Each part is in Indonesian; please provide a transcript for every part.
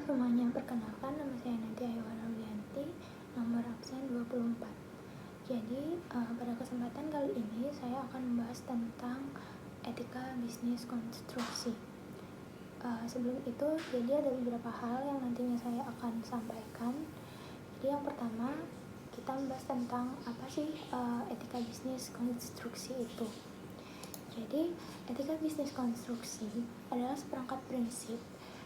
semuanya, perkenalkan nama saya Nanti Ayuwan Aulianti, nomor absen 24. Jadi pada kesempatan kali ini saya akan membahas tentang etika bisnis konstruksi. Sebelum itu, jadi ada beberapa hal yang nantinya saya akan sampaikan. Jadi yang pertama, kita membahas tentang apa sih etika bisnis konstruksi itu. Jadi etika bisnis konstruksi adalah seperangkat prinsip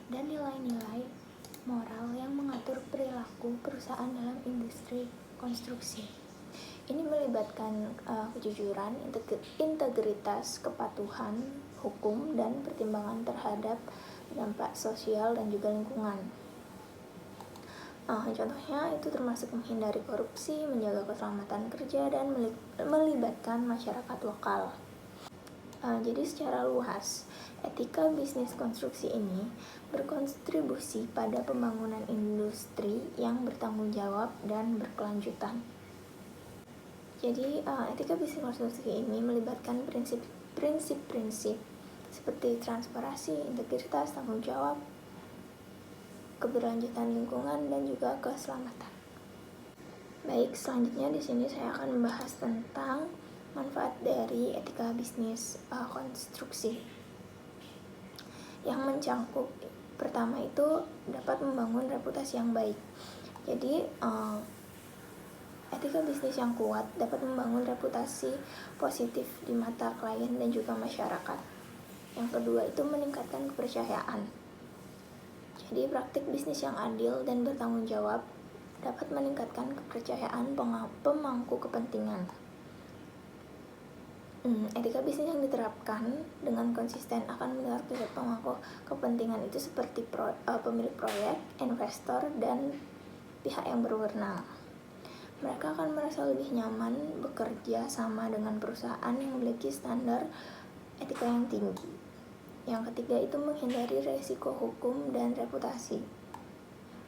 dan nilai-nilai moral yang mengatur perilaku perusahaan dalam industri konstruksi. Ini melibatkan kejujuran, integritas, kepatuhan, hukum, dan pertimbangan terhadap dampak sosial dan juga lingkungan. Contohnya itu termasuk menghindari korupsi, menjaga keselamatan kerja, dan melibatkan masyarakat lokal. Jadi secara luas, etika bisnis konstruksi ini berkontribusi pada pembangunan industri yang bertanggung jawab dan berkelanjutan. Jadi etika bisnis konstruksi ini melibatkan prinsip-prinsip seperti transparansi, integritas, tanggung jawab, keberlanjutan lingkungan, dan juga keselamatan. Baik, selanjutnya di sini saya akan membahas tentang manfaat dari etika bisnis konstruksi yang mencangkup. Pertama itu dapat membangun reputasi yang baik. Jadi etika bisnis yang kuat dapat membangun reputasi positif di mata klien dan juga masyarakat. Yang kedua itu meningkatkan kepercayaan. Jadi praktik bisnis yang adil dan bertanggung jawab dapat meningkatkan kepercayaan pemangku kepentingan. Etika bisnis yang diterapkan dengan konsisten akan menular ke pemangku kepentingan itu seperti pemilik proyek, investor, dan pihak yang berwenang. Mereka akan merasa lebih nyaman bekerja sama dengan perusahaan yang memiliki standar etika yang tinggi. Yang ketiga itu menghindari resiko hukum dan reputasi.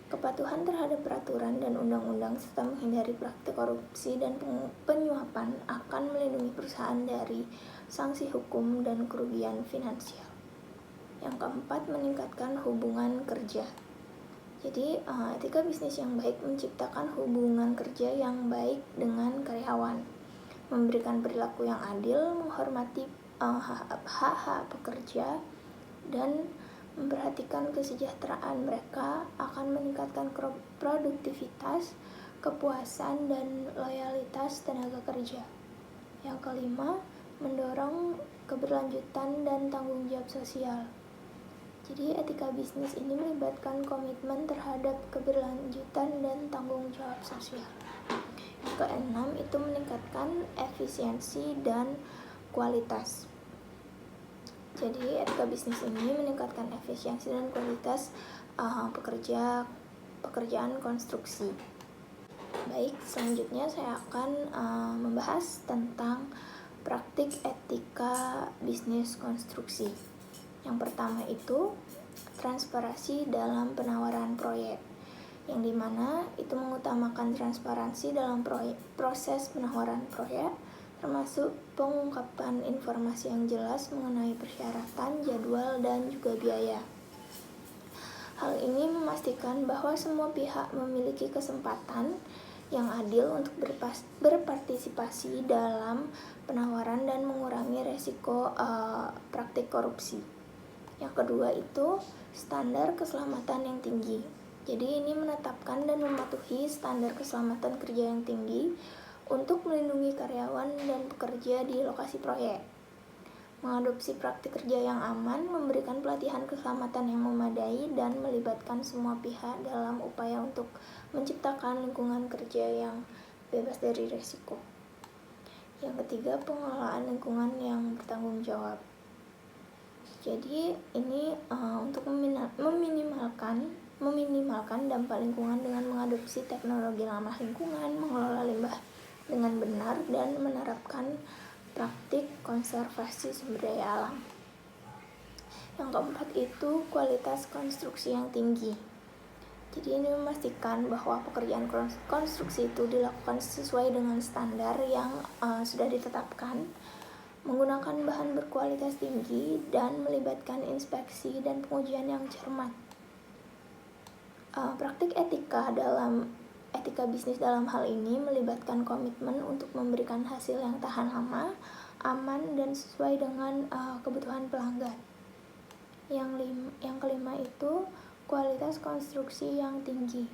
Kepatuhan terhadap peraturan dan undang-undang serta menghindari praktik korupsi dan penyuapan akan melindungi perusahaan dari sanksi hukum dan kerugian finansial. Yang keempat, meningkatkan hubungan kerja. Jadi etika bisnis yang baik menciptakan hubungan kerja yang baik dengan karyawan, memberikan perilaku yang adil, menghormati hak-hak pekerja, dan memperhatikan kesejahteraan mereka, akan meningkatkan produktivitas, kepuasan, dan loyalitas tenaga kerja. Yang kelima, mendorong keberlanjutan dan tanggung jawab sosial. Jadi etika bisnis ini melibatkan komitmen terhadap keberlanjutan dan tanggung jawab sosial. Yang keenam itu meningkatkan efisiensi dan kualitas. Jadi etika bisnis ini meningkatkan efisiensi dan kualitas pekerjaan konstruksi. Baik, selanjutnya saya akan membahas tentang praktik etika bisnis konstruksi. Yang pertama itu transparansi dalam penawaran proyek, yang dimana itu mengutamakan transparansi dalam proses penawaran proyek, termasuk pengungkapan informasi yang jelas mengenai persyaratan, jadwal, dan juga biaya. Hal ini memastikan bahwa semua pihak memiliki kesempatan yang adil untuk berpartisipasi dalam penawaran dan mengurangi resiko praktik korupsi. Yang kedua itu standar keselamatan yang tinggi. Jadi ini menetapkan dan mematuhi standar keselamatan kerja yang tinggi untuk melindungi karyawan dan pekerja di lokasi proyek. Mengadopsi praktik kerja yang aman, memberikan pelatihan keselamatan yang memadai, dan melibatkan semua pihak dalam upaya untuk menciptakan lingkungan kerja yang bebas dari risiko. Yang ketiga, pengelolaan lingkungan yang bertanggung jawab. Jadi ini untuk meminimalkan dampak lingkungan dengan mengadopsi teknologi ramah lingkungan, mengelola limbah dengan benar, dan menerapkan praktik konservasi sumber daya alam. Yang keempat itu kualitas konstruksi yang tinggi. Jadi ini memastikan bahwa pekerjaan konstruksi itu dilakukan sesuai dengan standar yang sudah ditetapkan, menggunakan bahan berkualitas tinggi, dan melibatkan inspeksi dan pengujian yang cermat. Praktik etika bisnis dalam hal ini melibatkan komitmen untuk memberikan hasil yang tahan lama, aman, dan sesuai dengan kebutuhan pelanggan. Yang kelima itu kualitas konstruksi yang tinggi.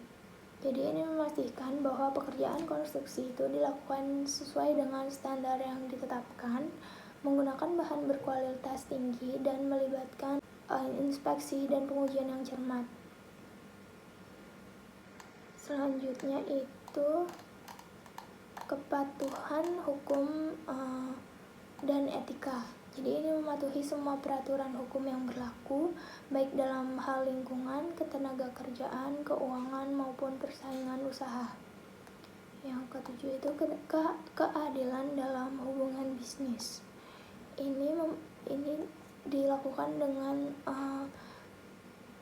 Jadi ini memastikan bahwa pekerjaan konstruksi itu dilakukan sesuai dengan standar yang ditetapkan, menggunakan bahan berkualitas tinggi, dan melibatkan inspeksi dan pengujian yang cermat. Selanjutnya itu kepatuhan hukum dan etika. Jadi ini mematuhi semua peraturan hukum yang berlaku, baik dalam hal lingkungan, ketenagakerjaan, keuangan, maupun persaingan usaha. Yang ketujuh itu keadilan dalam hubungan bisnis. Ini dilakukan dengan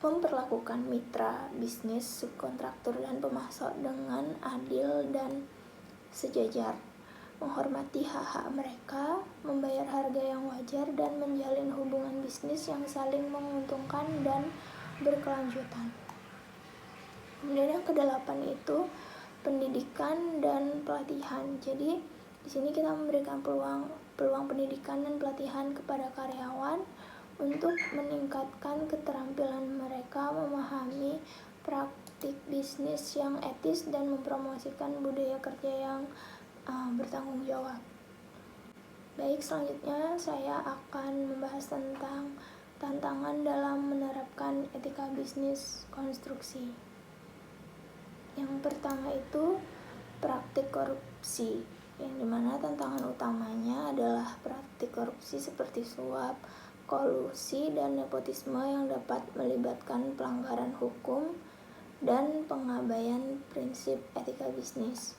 memperlakukan mitra bisnis, subkontraktor, dan pemasok dengan adil dan sejajar, menghormati hak-hak mereka, membayar harga yang wajar, dan menjalin hubungan bisnis yang saling menguntungkan dan berkelanjutan. Kemudian yang kedelapan itu pendidikan dan pelatihan. Jadi di sini kita memberikan peluang pendidikan dan pelatihan kepada karyawan untuk meningkatkan keterampilan mereka memahami praktik bisnis yang etis dan mempromosikan budaya kerja yang bertanggung jawab. Baik, selanjutnya saya akan membahas tentang tantangan dalam menerapkan etika bisnis konstruksi. Yang pertama itu praktik korupsi, yang dimana tantangan utamanya adalah praktik korupsi seperti suap, kolusi, dan nepotisme yang dapat melibatkan pelanggaran hukum dan pengabaian prinsip etika bisnis.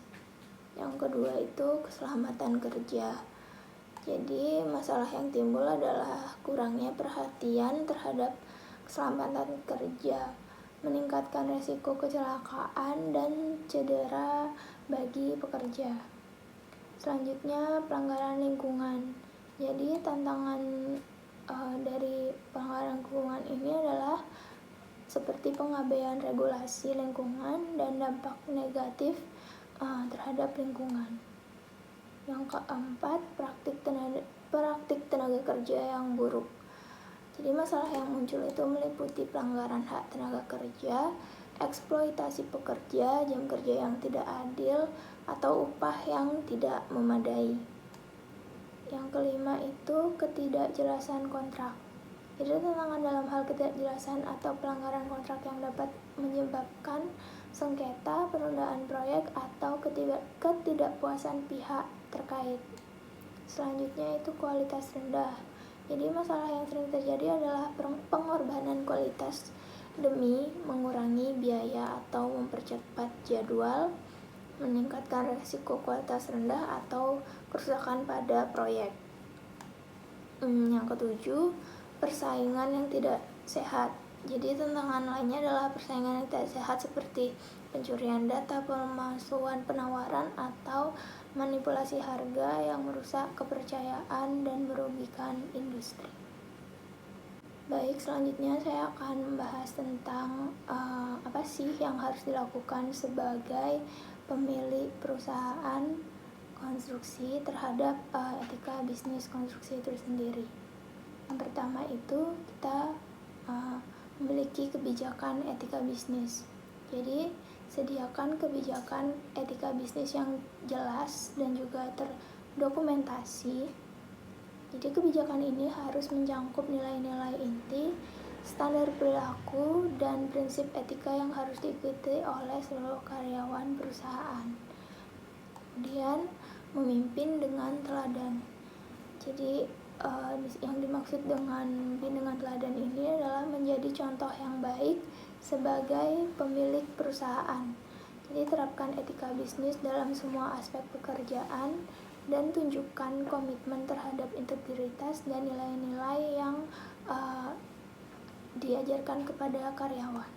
Yang kedua itu keselamatan kerja. Jadi masalah yang timbul adalah kurangnya perhatian terhadap keselamatan kerja, meningkatkan resiko kecelakaan dan cedera bagi pekerja. Selanjutnya pelanggaran lingkungan. Jadi tantangan dari pelanggaran lingkungan ini adalah seperti pengabaian regulasi lingkungan dan dampak negatif terhadap lingkungan. Yang keempat, praktik tenaga kerja yang buruk. Jadi masalah yang muncul itu meliputi pelanggaran hak tenaga kerja, eksploitasi pekerja, jam kerja yang tidak adil, atau upah yang tidak memadai. Yang kelima itu ketidakjelasan kontrak. Jadi tantangan dalam hal ketidakjelasan atau pelanggaran kontrak yang dapat menyebabkan sengketa, penundaan proyek, atau ketidakpuasan pihak terkait. Selanjutnya itu kualitas rendah. Jadi masalah yang sering terjadi adalah pengorbanan kualitas demi mengurangi biaya atau mempercepat jadwal, meningkatkan risiko kualitas rendah atau kerusakan pada proyek. Yang ketujuh, persaingan yang tidak sehat. Jadi tantangan lainnya adalah persaingan yang tidak sehat seperti pencurian data, pemalsuan penawaran, atau manipulasi harga yang merusak kepercayaan dan merugikan industri. Baik, selanjutnya saya akan membahas tentang apa sih yang harus dilakukan sebagai pemilik perusahaan konstruksi terhadap etika bisnis konstruksi itu sendiri. Yang pertama itu kita memiliki kebijakan etika bisnis. Jadi sediakan kebijakan etika bisnis yang jelas dan juga terdokumentasi. Jadi kebijakan ini harus mencakup nilai-nilai inti, standar perilaku, dan prinsip etika yang harus diikuti oleh seluruh karyawan perusahaan. Kemudian memimpin dengan teladan. Jadi yang dimaksud dengan memimpin dengan teladan ini adalah menjadi contoh yang baik sebagai pemilik perusahaan. Jadi terapkan etika bisnis dalam semua aspek pekerjaan dan tunjukkan komitmen terhadap integritas dan nilai-nilai yang diajarkan kepada karyawan.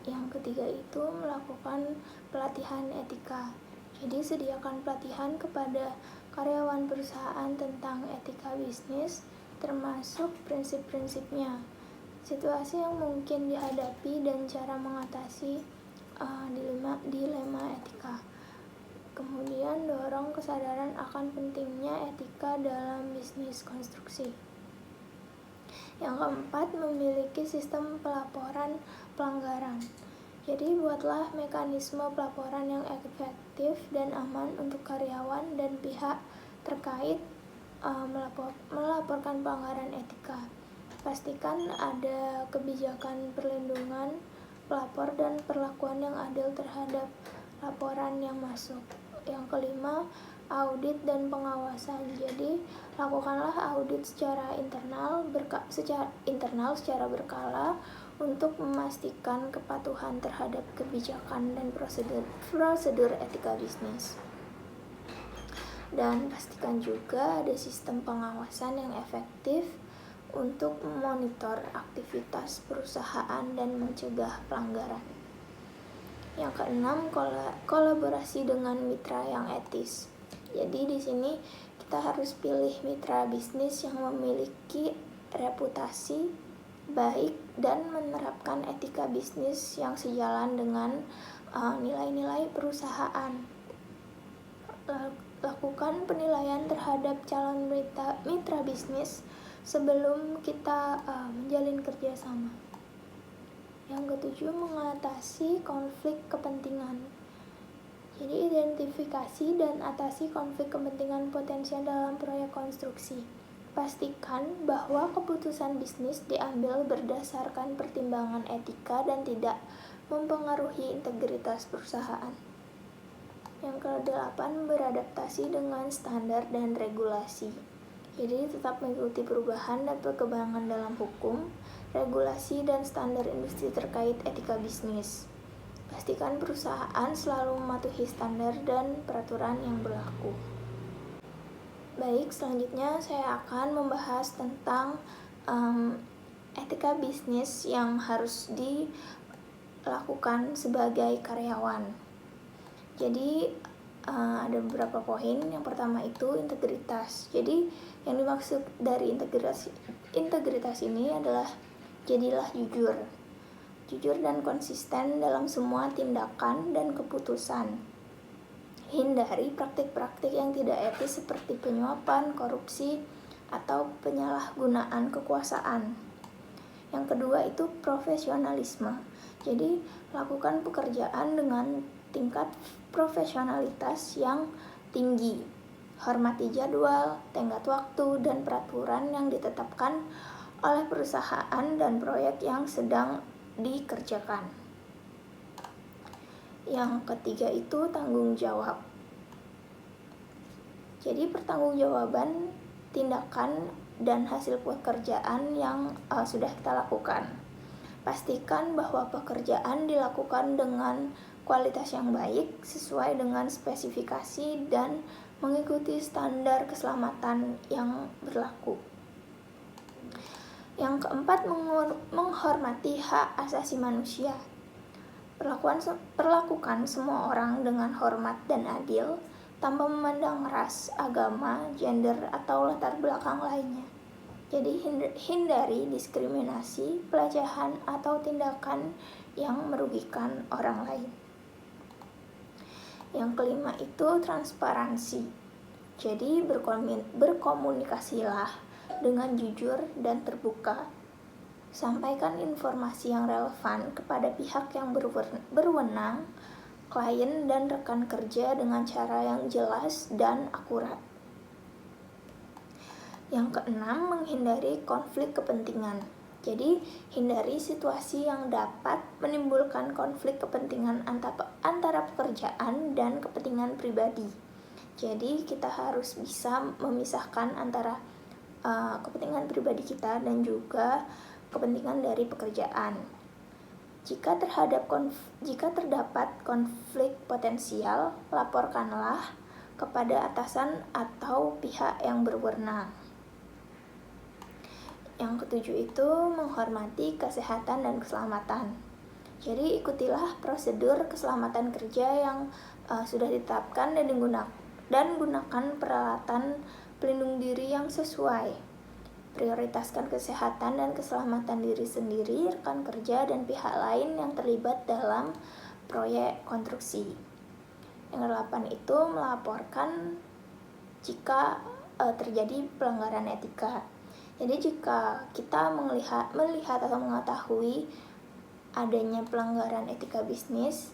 Yang ketiga itu melakukan pelatihan etika. Jadi sediakan pelatihan kepada karyawan perusahaan tentang etika bisnis, termasuk prinsip-prinsipnya. Situasi yang mungkin dihadapi dan cara mengatasi dilema etika. Kemudian dorong kesadaran akan pentingnya etika dalam bisnis konstruksi. Yang keempat, memiliki sistem pelaporan pelanggaran. Jadi buatlah mekanisme pelaporan yang efektif dan aman untuk karyawan dan pihak terkait melaporkan pelanggaran etika. Pastikan ada kebijakan perlindungan pelapor dan perlakuan yang adil terhadap laporan yang masuk. Yang kelima, audit dan pengawasan. Jadi lakukanlah audit secara internal secara berkala untuk memastikan kepatuhan terhadap kebijakan dan prosedur etika bisnis. Dan pastikan juga ada sistem pengawasan yang efektif untuk memonitor aktivitas perusahaan dan mencegah pelanggaran. Yang keenam, kolaborasi dengan mitra yang etis. Jadi di sini kita harus pilih mitra bisnis yang memiliki reputasi baik dan menerapkan etika bisnis yang sejalan dengan nilai-nilai perusahaan. Lakukan penilaian terhadap calon mitra bisnis sebelum kita menjalin kerjasama. Yang ketujuh, mengatasi konflik kepentingan. Jadi identifikasi dan atasi konflik kepentingan potensial dalam proyek konstruksi. Pastikan bahwa keputusan bisnis diambil berdasarkan pertimbangan etika dan tidak mempengaruhi integritas perusahaan. Yang ke-8, beradaptasi dengan standar dan regulasi. Jadi tetap mengikuti perubahan dan perkembangan dalam hukum, regulasi, dan standar industri terkait etika bisnis. Pastikan perusahaan selalu mematuhi standar dan peraturan yang berlaku. Baik, selanjutnya saya akan membahas tentang etika bisnis yang harus dilakukan sebagai karyawan. Jadi ada beberapa poin. Yang pertama itu integritas. Jadi yang dimaksud dari integritas ini adalah jadilah jujur dan konsisten dalam semua tindakan dan keputusan. Hindari praktik-praktik yang tidak etis seperti penyuapan, korupsi, atau penyalahgunaan kekuasaan. Yang kedua itu profesionalisme. Jadi lakukan pekerjaan dengan tingkat profesionalitas yang tinggi. Hormati jadwal, tenggat waktu, dan peraturan yang ditetapkan oleh perusahaan dan proyek yang sedang dikerjakan. Yang ketiga itu tanggung jawab. Jadi pertanggungjawaban tindakan dan hasil pekerjaan yang sudah kita lakukan. Pastikan bahwa pekerjaan dilakukan dengan kualitas yang baik, sesuai dengan spesifikasi dan mengikuti standar keselamatan yang berlaku. Yang keempat, menghormati hak asasi manusia. Perlakukan semua orang dengan hormat dan adil, tanpa memandang ras, agama, gender, atau latar belakang lainnya. Jadi hindari diskriminasi, pelecehan, atau tindakan yang merugikan orang lain. Yang kelima itu transparansi. Jadi berkomunikasilah dengan jujur dan terbuka. Sampaikan informasi yang relevan kepada pihak yang berwenang, klien dan rekan kerja dengan cara yang jelas dan akurat. Yang keenam, menghindari konflik kepentingan. Jadi, hindari situasi yang dapat menimbulkan konflik kepentingan antara pekerjaan dan kepentingan pribadi. Jadi, kita harus bisa memisahkan antara kepentingan pribadi kita dan juga kepentingan dari pekerjaan. Jika terdapat konflik potensial, laporkanlah kepada atasan atau pihak yang berwenang. Yang ketujuh itu menghormati kesehatan dan keselamatan. Jadi ikutilah prosedur keselamatan kerja yang sudah ditetapkan dan gunakan peralatan pelindung diri yang sesuai. prioritaskan kesehatan dan keselamatan diri sendiri, rekan kerja, dan pihak lain yang terlibat dalam proyek konstruksi. Yang ke-8 itu melaporkan jika terjadi pelanggaran etika. Jadi jika kita melihat atau mengetahui adanya pelanggaran etika bisnis,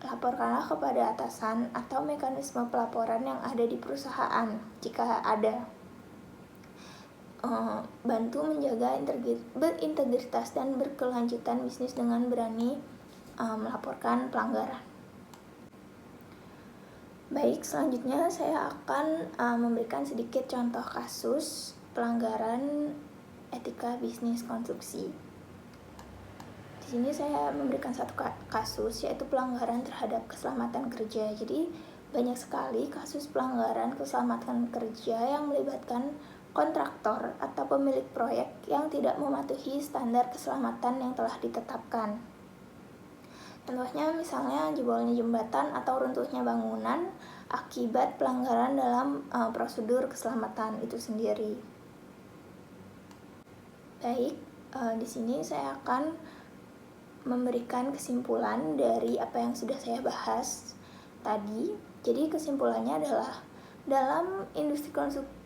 laporkanlah kepada atasan atau mekanisme pelaporan yang ada di perusahaan jika ada. Bantu menjaga berintegritas dan berkelanjutan bisnis dengan berani melaporkan pelanggaran. Baik, selanjutnya saya akan memberikan sedikit contoh kasus pelanggaran etika bisnis konstruksi. Di sini saya memberikan satu kasus, yaitu pelanggaran terhadap keselamatan kerja. Jadi banyak sekali kasus pelanggaran keselamatan kerja yang melibatkan kontraktor atau pemilik proyek yang tidak mematuhi standar keselamatan yang telah ditetapkan. Contohnya misalnya jebolnya jembatan atau runtuhnya bangunan akibat pelanggaran dalam prosedur keselamatan itu sendiri. Baik, di sini saya akan memberikan kesimpulan dari apa yang sudah saya bahas tadi. Jadi kesimpulannya adalah dalam industri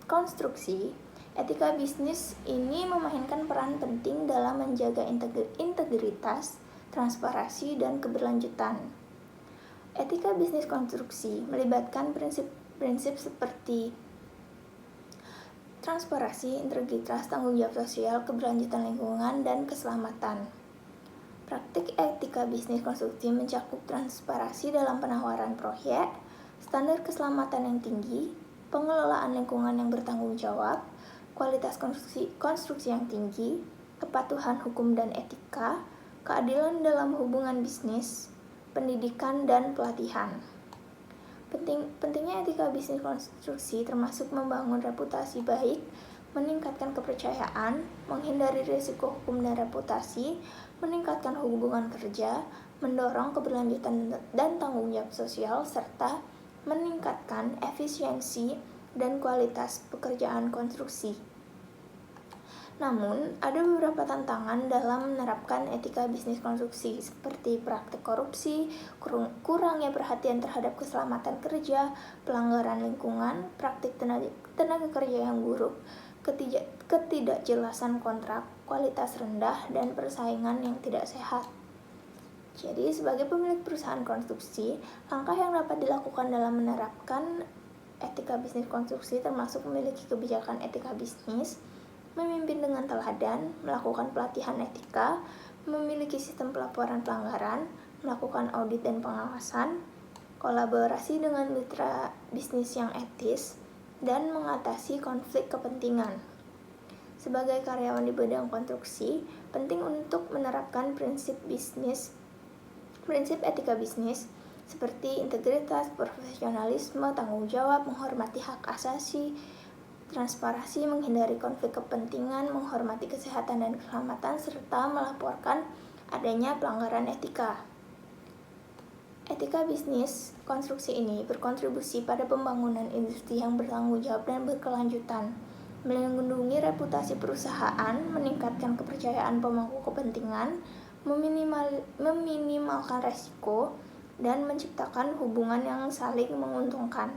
konstruksi, etika bisnis ini memainkan peran penting dalam menjaga integritas, transparansi, dan keberlanjutan. Etika bisnis konstruksi melibatkan prinsip-prinsip seperti transparansi, integritas, tanggung jawab sosial, keberlanjutan lingkungan, dan keselamatan. Praktik etika bisnis konstruksi mencakup transparansi dalam penawaran proyek, standar keselamatan yang tinggi, pengelolaan lingkungan yang bertanggung jawab, kualitas konstruksi yang tinggi, kepatuhan hukum dan etika, keadilan dalam hubungan bisnis, pendidikan, dan pelatihan. Pentingnya etika bisnis konstruksi termasuk membangun reputasi baik, meningkatkan kepercayaan, menghindari risiko hukum dan reputasi, meningkatkan hubungan kerja, mendorong keberlanjutan dan tanggung jawab sosial, serta meningkatkan efisiensi dan kualitas pekerjaan konstruksi. Namun, ada beberapa tantangan dalam menerapkan etika bisnis konstruksi, seperti praktik korupsi, kurangnya perhatian terhadap keselamatan kerja, pelanggaran lingkungan, praktik tenaga kerja yang buruk, ketidakjelasan kontrak, kualitas rendah, dan persaingan yang tidak sehat. Jadi, sebagai pemilik perusahaan konstruksi, langkah yang dapat dilakukan dalam menerapkan etika bisnis konstruksi termasuk memiliki kebijakan etika bisnis, memimpin dengan teladan, melakukan pelatihan etika, memiliki sistem pelaporan pelanggaran, melakukan audit dan pengawasan, kolaborasi dengan mitra bisnis yang etis, dan mengatasi konflik kepentingan. Sebagai karyawan di bidang konstruksi, penting untuk menerapkan prinsip etika bisnis seperti integritas, profesionalisme, tanggung jawab, menghormati hak asasi, transparansi, menghindari konflik kepentingan, menghormati kesehatan dan keselamatan, serta melaporkan adanya pelanggaran etika. Etika bisnis konstruksi ini berkontribusi pada pembangunan industri yang bertanggung jawab dan berkelanjutan, melindungi reputasi perusahaan, meningkatkan kepercayaan pemangku kepentingan, meminimalkan resiko, dan menciptakan hubungan yang saling menguntungkan.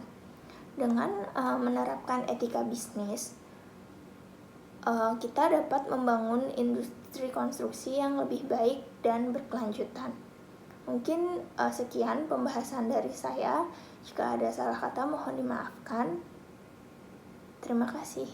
Dengan menerapkan etika bisnis, kita dapat membangun industri konstruksi yang lebih baik dan berkelanjutan. Mungkin sekian pembahasan dari saya. Jika ada salah kata mohon dimaafkan. Terima kasih.